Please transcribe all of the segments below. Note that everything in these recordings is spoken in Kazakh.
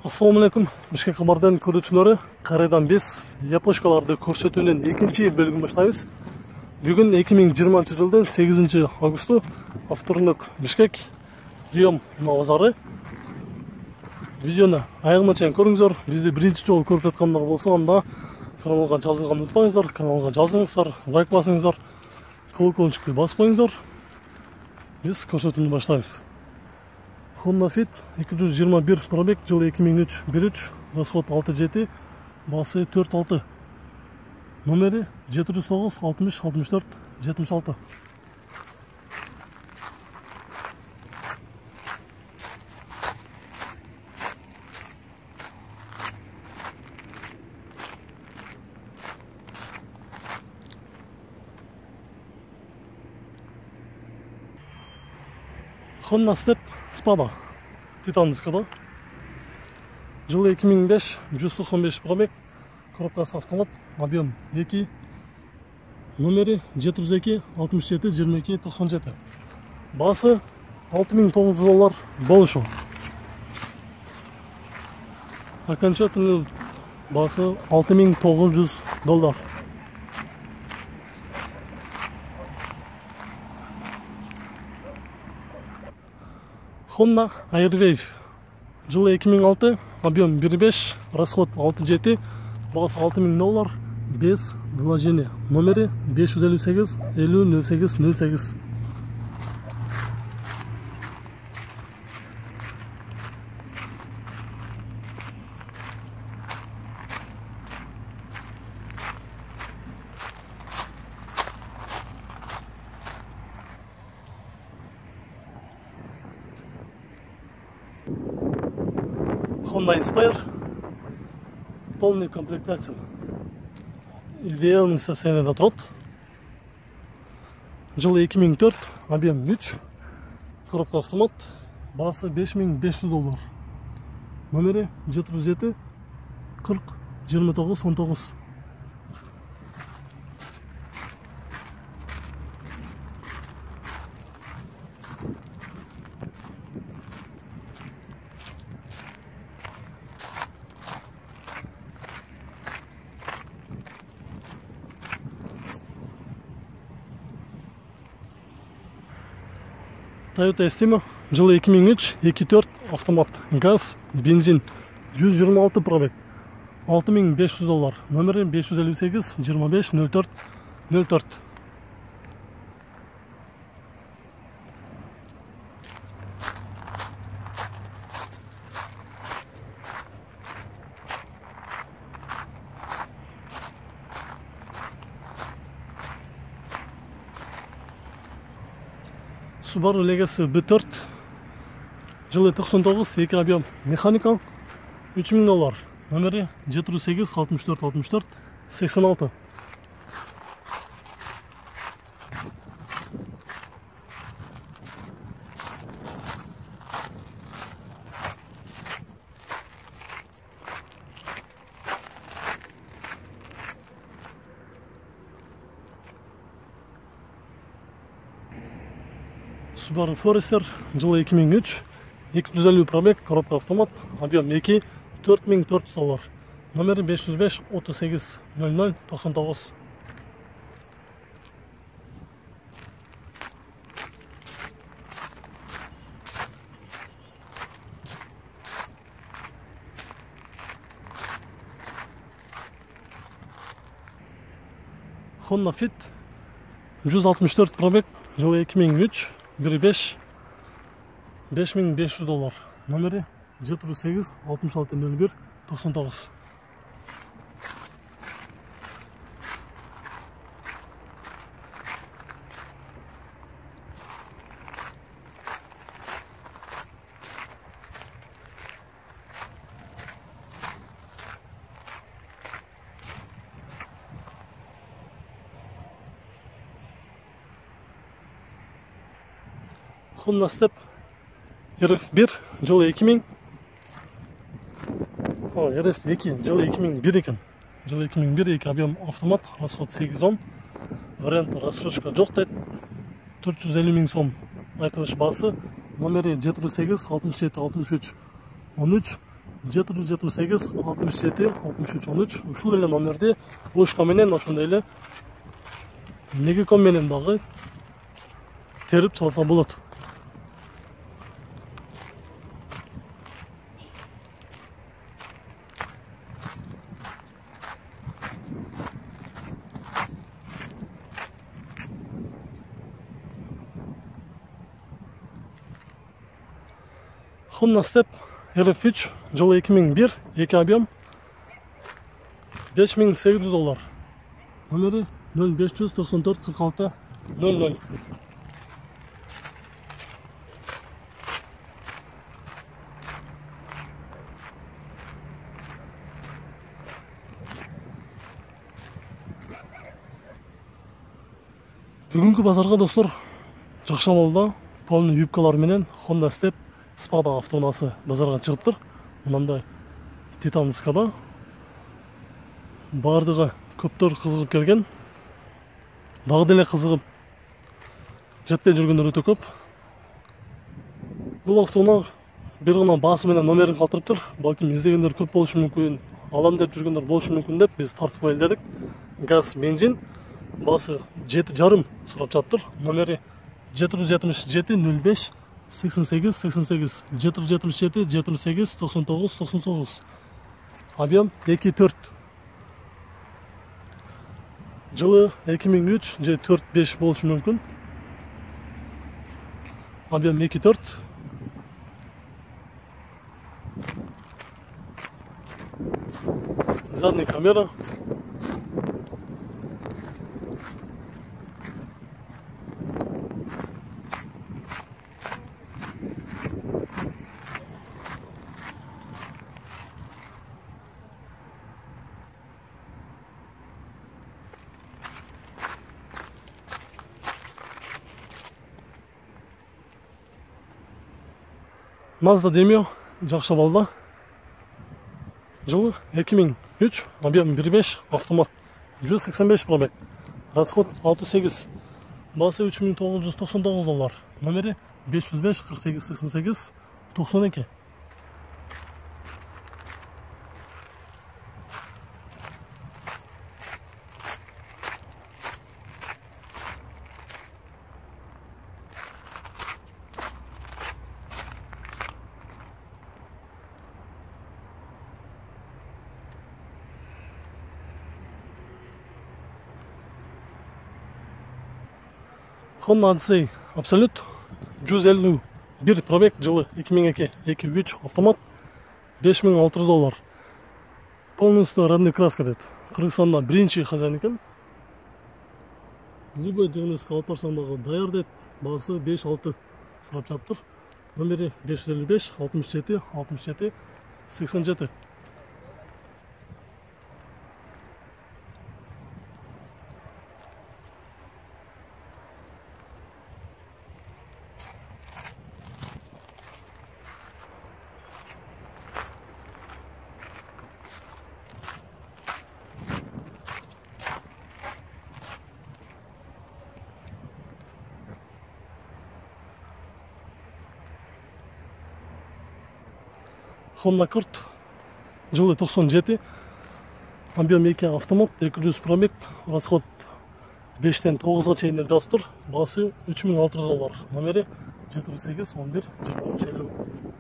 Assalamu alaikum. Бишкек кабардан көрүүчүлөрү, кайрадан биз япошкаларды көрсөтүүнүн экинчи бөлүгүн баштайбыз. Бүгүн 2020 жылдын 8 августу авторунук Бишкек Риом базары. Видеону аягына чейин көрүңүздөр. Бизди биринчи жолу көрүп жаткандар болсо, анда каналга жазылганды унутпаңыздар, каналга жазыңыздар, лайк басыңыздар, колокольчикти басып коюңуздар. Биз көрсөтүүнү баштайбыз. Honda Fit 221 пробег, жылы 2003, 1.3, расход 6.7, басы 4.6, номери 709 60 64 76. Honda Step Spada Titan дискада. Жылы 2005, 195 пробег, коробкасы автомат, объем 2, номери 702 67 22 97. Басы $6,900 болушу. Окончательный басы $6,900. Honda Airwave. Жылы 2006, объем 1.5, расход 6.7, басы $6,000, без вложения. Номери 558 50 08 08. Honda Inspire, полная комплектация, идеальный состояние трот. Жылы 2004, объем 3, коробка автомат, басы $5,500. Номери 707 40 29 19. Toyota Estima, жылы 2003, 2.4, автомат, газ, бензин, 126 пробег, $6,500, номери 558 25 04 04. Subaru Legacy B4, жылы 99, 2 объем, механикал, $3,000, номери 708 64 64 86. Subaru Forester, жылы 2003, 250 пробег, коробка автомат, объем 2, $4,400, номери 505 38 00 99. Honda Fit, 164 пробег, жылы 2003, 1.5, $5,500, номери 708 66 01 99. Honda Step RF1, жылы 2000, RF2, жылы 2001 екен. Жылы 2001, 2 объем автомат, расход 8-10, вариант рассрочка жоқ дейді, 450 000 сом. Айтылыш басы, номері 708 67 63 13, 778 67 63 13. Ушул эле номерди Ушка менен ошондой эле Мегаком менен дагы терип чалса болот. Honda Step RF3 жылы 2001, 2 объем, $5800. Номери 0594 46 00. Бүгүнкү базарга достор Жакшамолдо полный юбкалар менен Honda Step Spada автоунасы базарга чыгыптыр. Мынандай титан дискада бардыгы көптөр кызыгып келген. Дагы деле кызыгып жетпей жүргөндөр өтө көп. Бул автоунаа бир гана баасы менен номерин калтырыптыр. Балким издегендер көп болушу мүмкүн, алам деп жүргөндөр болушу мүмкүн деп биз тартып коелу дедик. Газ, бензин, баасы 7,5 сурап жатыр. Номери 777 05 88 88 777 78 99 99. Объем 2,4. Жылы 2003 же 4-5 болушу мүмкүн. Объем 2,4. Задняя камера. Mazda Demio Жакшамолдо. Жылы 2003, объем 1,5, автомат 185 пробег. Расход 6,8. Басы $3999. Номери 505 48 88 92. Honda Odyssey Absolute 151 пробег, жылы 2002, 2.3 автомат, $5600. Полностью родной краска дейт. Кыргызстанда биринчи хозяин экен. Любой диагностика алып барсаң дагы даяр дейт. Баасы 5-6 сурап жатыр. Номери 555 67 67 87. Honda Accord жылы 97, объем 2 автомат, 200 пробег, расход 5-тен 9-га чейин деп жазып тур. Баасы $3600. Номери 78 11 23 50.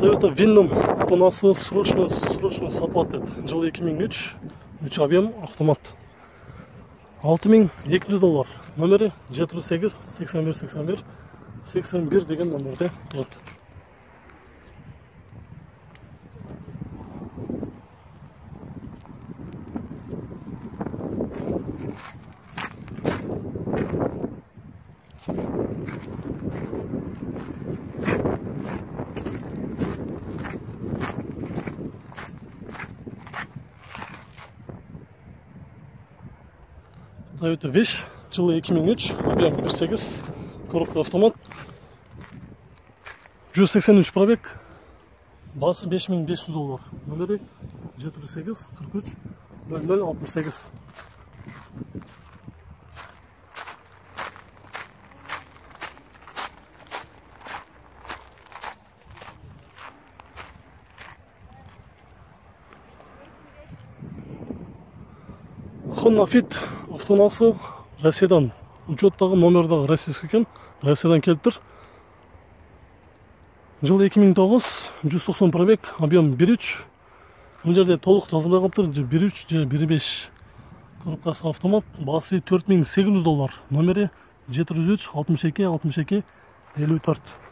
Toyota Venom автоунасы срочно сатылат дейт. Жылы 2003, 3 объем, автомат. $6200. Номери 708 81 81 81 деген номерде турат. Toyota Wish жылы 2003, объем 1.8, коробка автомат. 183 пробег, басы $5500. Номері 708 43 0068. Honda Fit автонасы Россиядан, учеттағы номердағы российский екен, Россиядан келіп тұр. Жылы 2009, 190 пробег, объем 1.3. Бұл жерде толық жазылмай қалып тұр, 1.3 же 1.5. Коробкасы автомат, басы $4800. Номері 703 62 62 54.